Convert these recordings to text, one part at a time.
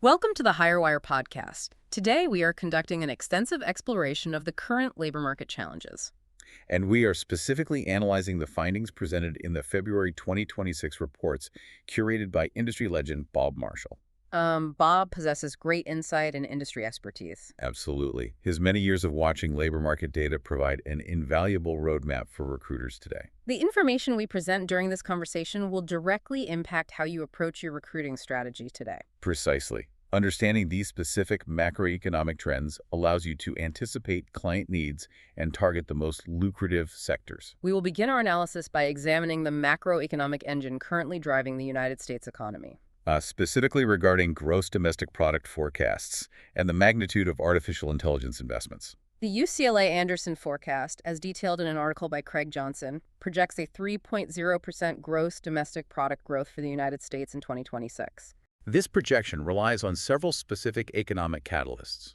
Welcome to the HireWire podcast. Today, we are conducting an extensive exploration of the current labor market challenges. And we are specifically analyzing the findings presented in the February 2026 reports curated by industry legend Bob Marshall. Bob possesses great insight and industry expertise. Absolutely. His many years of watching labor market data provide an invaluable roadmap for recruiters today. The information we present during this conversation will directly impact how you approach your recruiting strategy today. Precisely. Understanding these specific macroeconomic trends allows you to anticipate client needs and target the most lucrative sectors. We will begin our analysis by examining the macroeconomic engine currently driving the United States economy. Specifically regarding gross domestic product forecasts and the magnitude of artificial intelligence investments. The UCLA Anderson forecast, as detailed in an article by Craig Johnson, projects a 3.0% gross domestic product growth for the United States in 2026. This projection relies on several specific economic catalysts.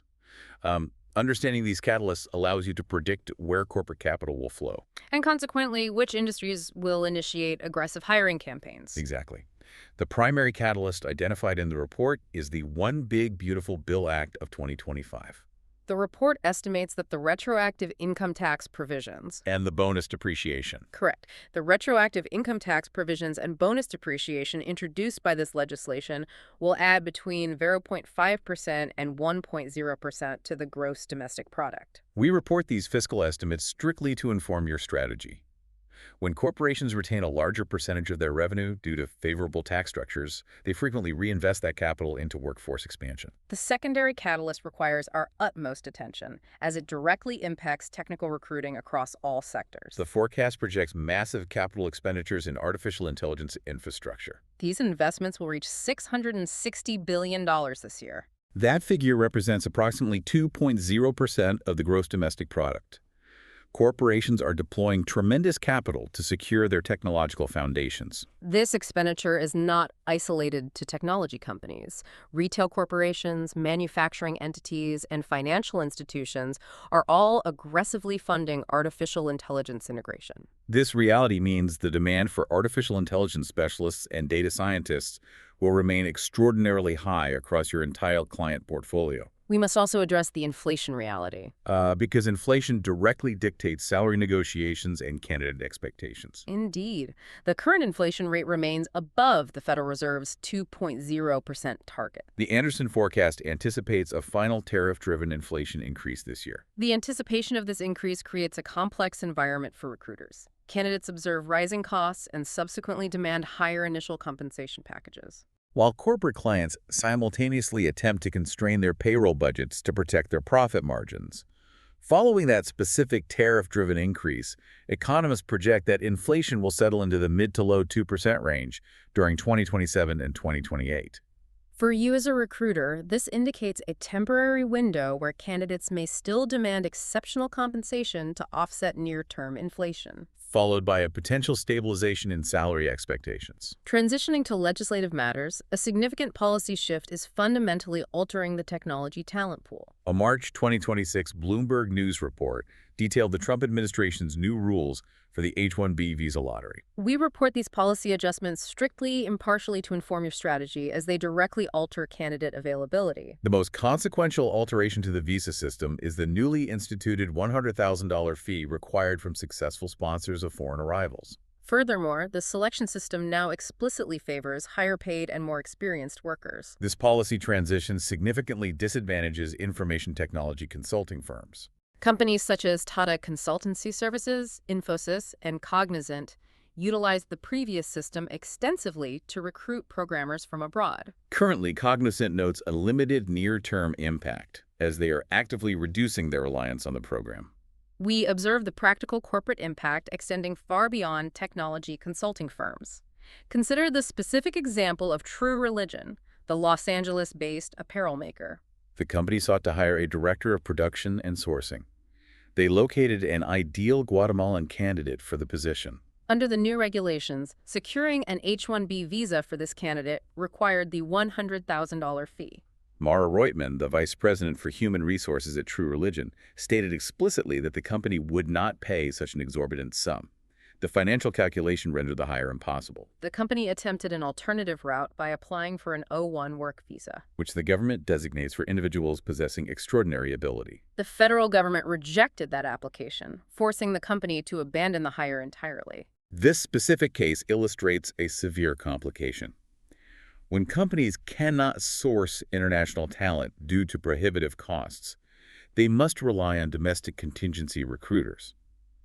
Understanding these catalysts allows you to predict where corporate capital will flow. And consequently, which industries will initiate aggressive hiring campaigns. Exactly. The primary catalyst identified in the report is the One Big Beautiful Bill Act of 2025. The report estimates that the retroactive income tax provisions And the bonus depreciation. Correct. The retroactive income tax provisions and bonus depreciation introduced by this legislation will add between 0.5% and 1.0% to the gross domestic product. We report these fiscal estimates strictly to inform your strategy. When corporations retain a larger percentage of their revenue due to favorable tax structures, they frequently reinvest that capital into workforce expansion. The secondary catalyst requires our utmost attention, as it directly impacts technical recruiting across all sectors. The forecast projects massive capital expenditures in artificial intelligence infrastructure. These investments will reach $660 billion this year. That figure represents approximately 2.0% of the gross domestic product. Corporations are deploying tremendous capital to secure their technological foundations. This expenditure is not isolated to technology companies. Retail corporations, manufacturing entities, and financial institutions are all aggressively funding artificial intelligence integration. This reality means the demand for artificial intelligence specialists and data scientists will remain extraordinarily high across your entire client portfolio. We must also address the inflation reality. Because inflation directly dictates salary negotiations and candidate expectations. Indeed. The current inflation rate remains above the Federal Reserve's 2.0% target. The Anderson forecast anticipates a final tariff-driven inflation increase this year. The anticipation of this increase creates a complex environment for recruiters. Candidates observe rising costs and subsequently demand higher initial compensation packages. While corporate clients simultaneously attempt to constrain their payroll budgets to protect their profit margins. Following that specific tariff-driven increase, economists project that inflation will settle into the mid to low 2% range during 2027 and 2028. For you as a recruiter, this indicates a temporary window where candidates may still demand exceptional compensation to offset near-term inflation, followed by a potential stabilization in salary expectations. Transitioning to legislative matters, a significant policy shift is fundamentally altering the technology talent pool. A March 2026 Bloomberg News report detailed the Trump administration's new rules for the H-1B visa lottery. We report these policy adjustments strictly impartially to inform your strategy as they directly alter candidate availability. The most consequential alteration to the visa system is the newly instituted $100,000 fee required from successful sponsors of foreign arrivals. Furthermore, the selection system now explicitly favors higher paid and more experienced workers. This policy transition significantly disadvantages information technology consulting firms. Companies such as Tata Consultancy Services, Infosys, and Cognizant utilized the previous system extensively to recruit programmers from abroad. Currently, Cognizant notes a limited near-term impact, as they are actively reducing their reliance on the program. We observe the practical corporate impact extending far beyond technology consulting firms. Consider the specific example of True Religion, the Los Angeles-based apparel maker. The company sought to hire a director of production and sourcing. They located an ideal Guatemalan candidate for the position. Under the new regulations, securing an H-1B visa for this candidate required the $100,000 fee. Mara Reutman, the vice president for human resources at True Religion, stated explicitly that the company would not pay such an exorbitant sum. The financial calculation rendered the hire impossible, The company attempted an alternative route by applying for an O-1 work visa. which the government designates for individuals possessing extraordinary ability. The federal government rejected that application, forcing the company to abandon the hire entirely. This specific case illustrates a severe complication. When companies cannot source international talent due to prohibitive costs, they must rely on domestic contingency recruiters.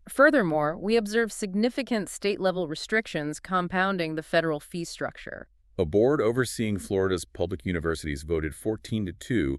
Furthermore, we observe significant state-level restrictions compounding the federal fee structure. A board overseeing Florida's public universities voted 14-2 to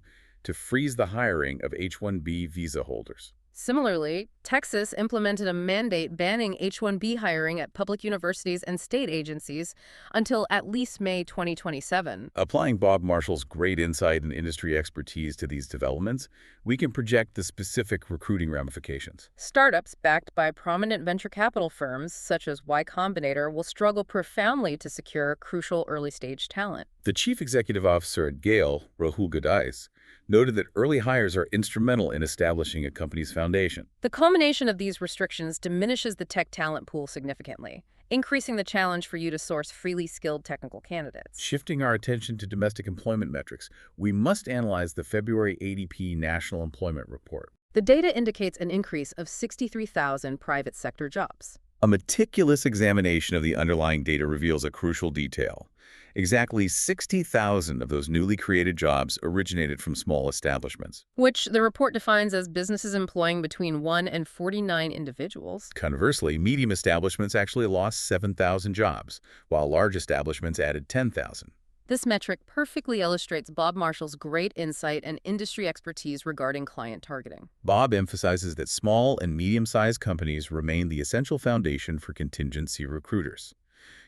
freeze the hiring of H-1B visa holders. Similarly, Texas implemented a mandate banning H-1B hiring at public universities and state agencies until at least May 2027. Applying Bob Marshall's great insight and industry expertise to these developments, we can project the specific recruiting ramifications. Startups backed by prominent venture capital firms such as Y Combinator will struggle profoundly to secure crucial early-stage talent. The chief executive officer at Gale, Rahul Gadais, noted that early hires are instrumental in establishing a company's foundation. The culmination of these restrictions diminishes the tech talent pool significantly, increasing the challenge for you to source freely skilled technical candidates. Shifting our attention to domestic employment metrics, we must analyze the February ADP National Employment Report. The data indicates an increase of 63,000 private sector jobs. A meticulous examination of the underlying data reveals a crucial detail. Exactly 60,000 of those newly created jobs originated from small establishments. Which the report defines as businesses employing between 1 and 49 individuals. Conversely, medium establishments actually lost 7,000 jobs, while large establishments added 10,000. This metric perfectly illustrates Bob Marshall's great insight and industry expertise regarding client targeting. Bob emphasizes that small and medium-sized companies remain the essential foundation for contingency recruiters.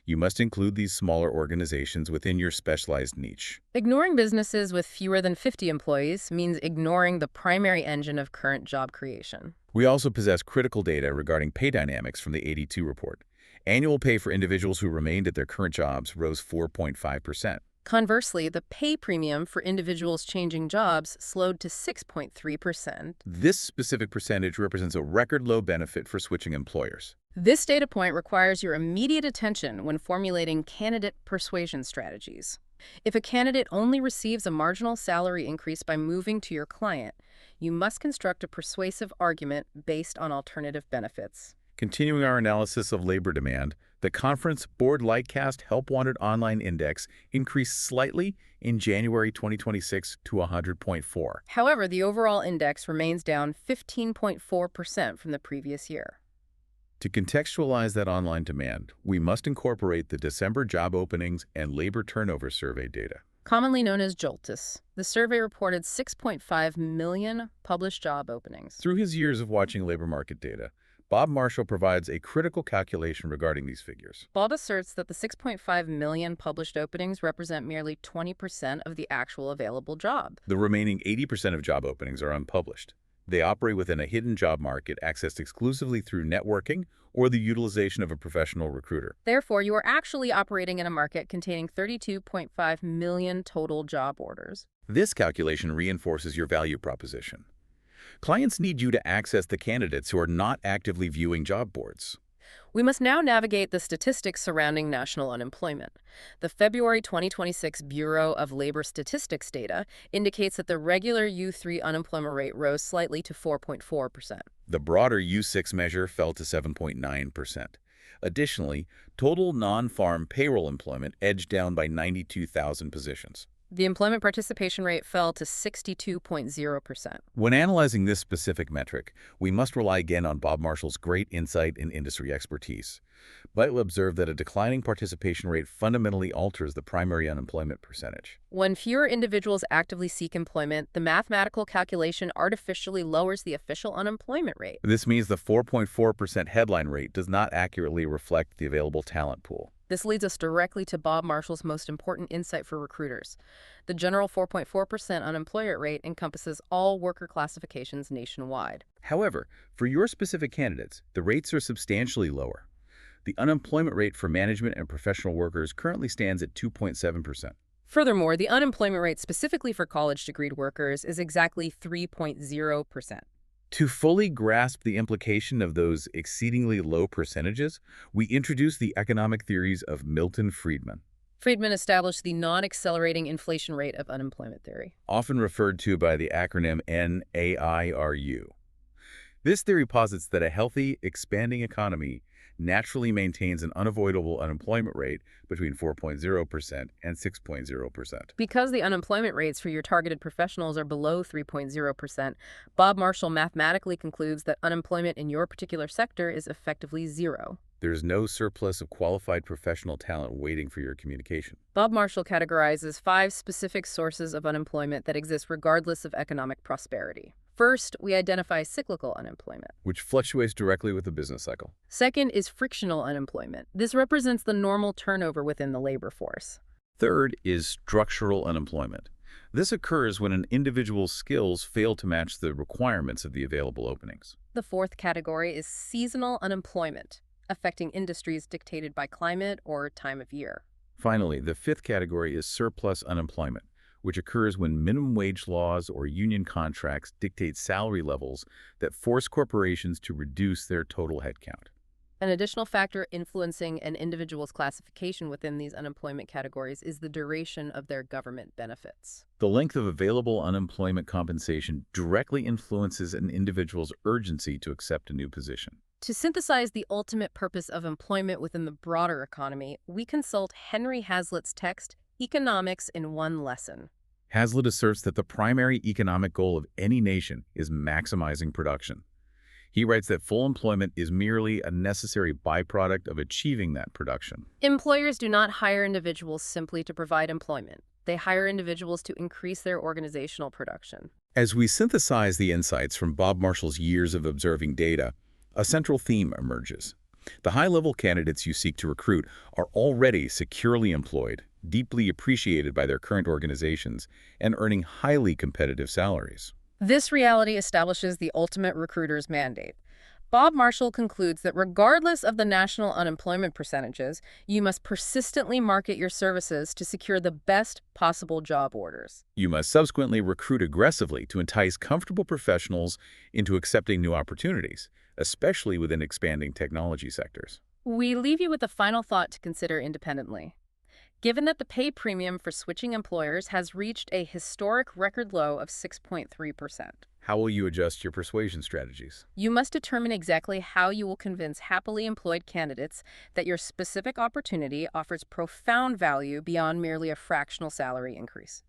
You must include these smaller organizations within your specialized niche. Ignoring businesses with fewer than 50 employees means ignoring the primary engine of current job creation. We also possess critical data regarding pay dynamics from the 82 report. Annual pay for individuals who remained at their current jobs rose 4.5%. Conversely, the pay premium for individuals changing jobs slowed to 6.3%. This specific percentage represents a record low benefit for switching employers. This data point requires your immediate attention when formulating candidate persuasion strategies. If a candidate only receives a marginal salary increase by moving to your client, you must construct a persuasive argument based on alternative benefits. Continuing our analysis of labor demand, the Conference Board Lightcast Help Wanted Online Index increased slightly in January 2026 to 100.4. However, the overall index remains down 15.4% from the previous year. To contextualize that online demand, we must incorporate the December job openings and labor turnover survey data. Commonly known as JOLTS, the survey reported 6.5 million published job openings. Through his years of watching labor market data, Bob Marshall provides a critical calculation regarding these figures. Bob asserts that the 6.5 million published openings represent merely 20% of the actual available job. The remaining 80% of job openings are unpublished. They operate within a hidden job market accessed exclusively through networking or the utilization of a professional recruiter. Therefore, you are actually operating in a market containing 32.5 million total job orders. This calculation reinforces your value proposition. Clients need you to access the candidates who are not actively viewing job boards. We must now navigate the statistics surrounding national unemployment. The February 2026 Bureau of Labor Statistics data indicates that the regular U3 unemployment rate rose slightly to 4.4%. The broader U6 measure fell to 7.9%. Additionally, total non-farm payroll employment edged down by 92,000 positions. The employment participation rate fell to 62.0%. When analyzing this specific metric, we must rely again on Bob Marshall's great insight and industry expertise. Vital observed that a declining participation rate fundamentally alters the primary unemployment percentage. When fewer individuals actively seek employment, the mathematical calculation artificially lowers the official unemployment rate. This means the 4.4% headline rate does not accurately reflect the available talent pool. This leads us directly to Bob Marshall's most important insight for recruiters. The general 4.4% unemployment rate encompasses all worker classifications nationwide. However, for your specific candidates, the rates are substantially lower. The unemployment rate for management and professional workers currently stands at 2.7%. Furthermore, the unemployment rate specifically for college-degreed workers is exactly 3.0%. To fully grasp the implication of those exceedingly low percentages, we introduce the economic theories of Milton Friedman, Friedman established the non-accelerating inflation rate of unemployment theory. often referred to by the acronym NAIRU. This theory posits that a healthy, expanding economy naturally maintains an unavoidable unemployment rate between 4.0% and 6.0%. Because the unemployment rates for your targeted professionals are below 3.0%, Bob Marshall mathematically concludes that unemployment in your particular sector is effectively zero. There's no surplus of qualified professional talent waiting for your communication, Bob Marshall categorizes 5 specific sources of unemployment that exist regardless of economic prosperity. First, we identify cyclical unemployment. which fluctuates directly with the business cycle. Second is frictional unemployment. This represents the normal turnover within the labor force. Third is structural unemployment. This occurs when an individual's skills fail to match the requirements of the available openings. The fourth category is seasonal unemployment, affecting industries dictated by climate or time of year. Finally, the fifth category is surplus unemployment, which occurs when minimum wage laws or union contracts dictate salary levels that force corporations to reduce their total headcount. An additional factor influencing an individual's classification within these unemployment categories is the duration of their government benefits. The length of available unemployment compensation directly influences an individual's urgency to accept a new position. To synthesize the ultimate purpose of employment within the broader economy, we consult Henry Hazlitt's text, Economics in One Lesson. Hazlitt asserts that the primary economic goal of any nation is maximizing production. He writes that full employment is merely a necessary byproduct of achieving that production. Employers do not hire individuals simply to provide employment. They hire individuals to increase their organizational production. As we synthesize the insights from Bob Marshall's years of observing data, a central theme emerges. The high-level candidates you seek to recruit are already securely employed, deeply appreciated by their current organizations, and earning highly competitive salaries. This reality establishes the ultimate recruiter's mandate. Bob Marshall concludes that regardless of the national unemployment percentages, you must persistently market your services to secure the best possible job orders. You must subsequently recruit aggressively to entice comfortable professionals into accepting new opportunities, especially within expanding technology sectors. We leave you with a final thought to consider independently. Given that the pay premium for switching employers has reached a historic record low of 6.3%, How will you adjust your persuasion strategies? you must determine exactly how you will convince happily employed candidates that your specific opportunity offers profound value beyond merely a fractional salary increase.